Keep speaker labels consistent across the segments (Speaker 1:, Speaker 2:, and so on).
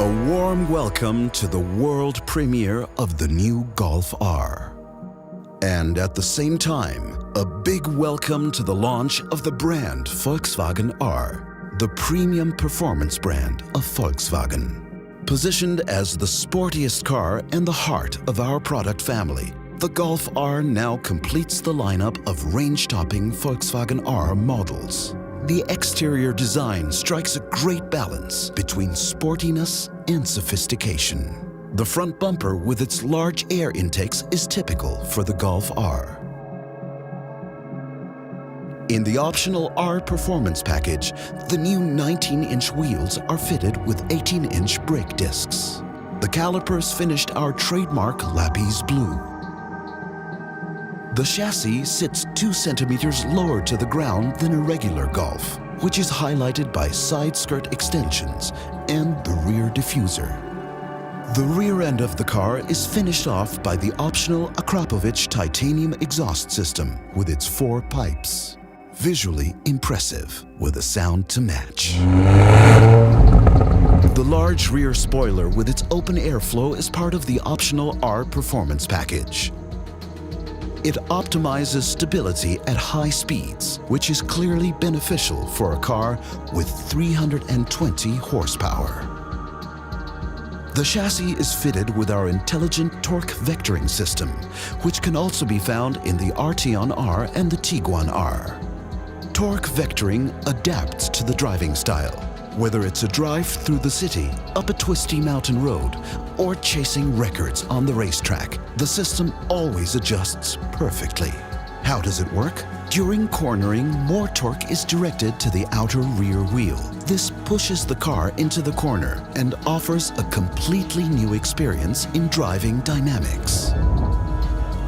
Speaker 1: A warm welcome to the world premiere of the new Golf R. And at the same time, a big welcome to the launch of the brand Volkswagen R, the premium performance brand of Volkswagen. Positioned as the sportiest car and the heart of our product family, the Golf R now completes the lineup of range-topping Volkswagen R models. The exterior design strikes a great balance between sportiness and sophistication. The front bumper with its large air intakes is typical for the Golf R. In the optional R Performance package, the new 19-inch wheels are fitted with 18-inch brake discs. The calipers finished our trademark Lapis Blue. The chassis sits 2 centimeters lower to the ground than a regular Golf, which is highlighted by side skirt extensions and the rear diffuser. The rear end of the car is finished off by the optional Akrapovic titanium exhaust system with its 4 pipes. Visually impressive, with a sound to match. The large rear spoiler with its open airflow is part of the optional R Performance package. It optimizes stability at high speeds, which is clearly beneficial for a car with 320 horsepower. The chassis is fitted with our intelligent torque vectoring system, which can also be found in the Arteon R and the Tiguan R. Torque vectoring adapts to the driving style, whether it's a drive through the city, up a twisty mountain road, or chasing records on the racetrack. The system always adjusts perfectly. How does it work? During cornering, more torque is directed to the outer rear wheel. This pushes the car into the corner and offers a completely new experience in driving dynamics.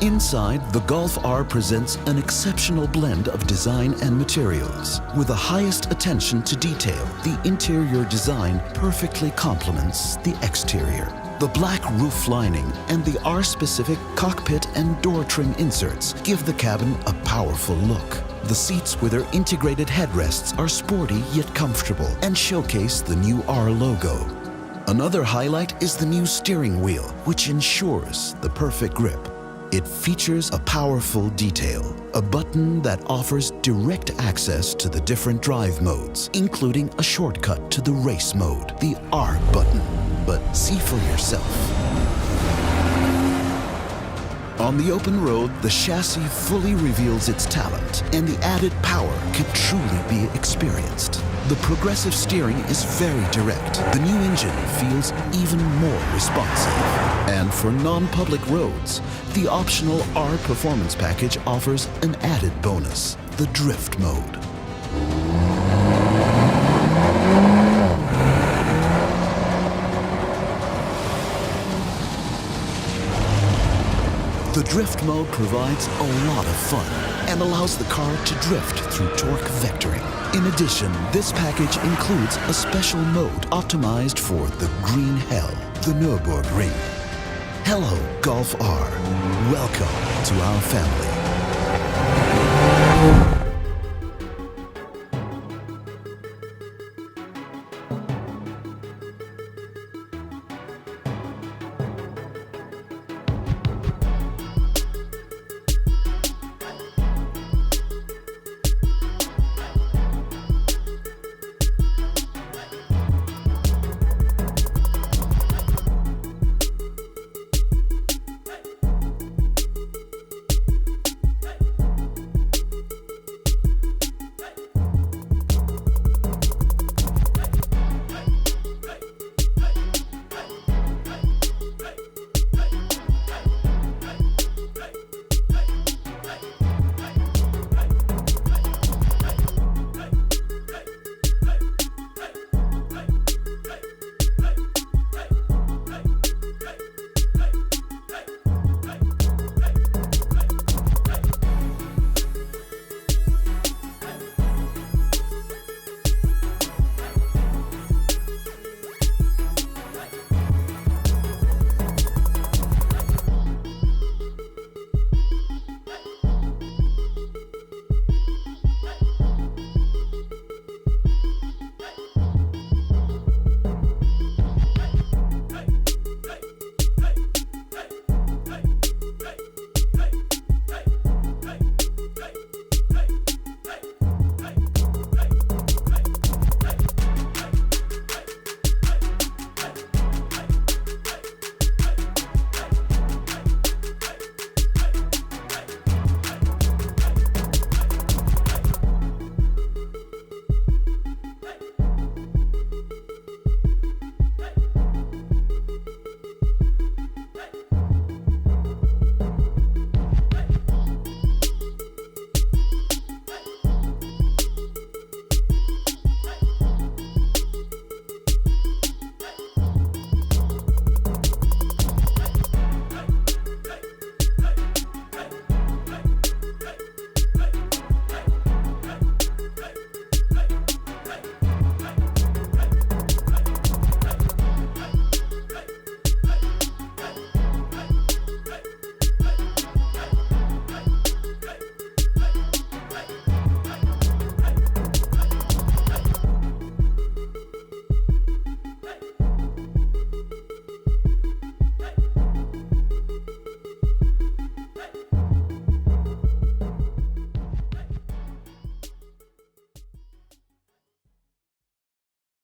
Speaker 1: Inside, the Golf R presents an exceptional blend of design and materials. With the highest attention to detail, the interior design perfectly complements the exterior. The black roof lining and the R-specific cockpit and door trim inserts give the cabin a powerful look. The seats with their integrated headrests are sporty yet comfortable and showcase the new R logo. Another highlight is the new steering wheel, which ensures the perfect grip. It features a powerful detail, a button that offers direct access to the different drive modes, including a shortcut to the race mode, the R button. But see for yourself. On the open road, the chassis fully reveals its talent, and the added power can truly be experienced. The progressive steering is very direct. The new engine feels even more responsive. And for non-public roads, the optional R Performance package offers an added bonus, the drift mode. The drift mode provides a lot of fun and allows the car to drift through torque vectoring. In addition, this package includes a special mode optimized for the green hell, the Nürburgring. Hello, Golf R. Welcome to our family.